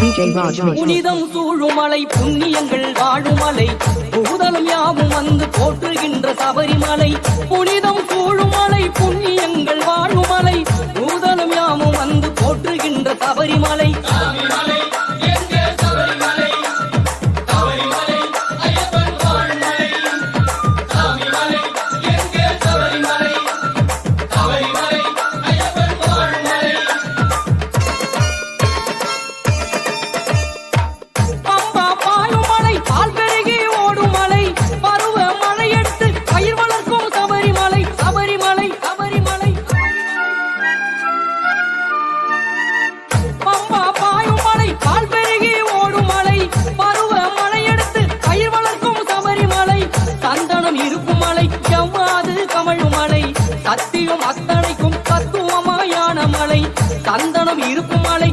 DJ Raj Mix. புனிதம் சூழுமலை புண்ணியங்கள் வாழுமலை பூதலம் யாவும் வந்து போற்றுகின்ற சபரிமலை. புனிதம் சூழுமலை புண்ணியங்கள் வாழுமலை பூதலம் யாவும் வந்து போற்றுகின்ற சபரிமலை. சத்தியம் அத்தனைக்கும் தத்துவமாயான மலை, சந்தனம் இருக்கும் மலை.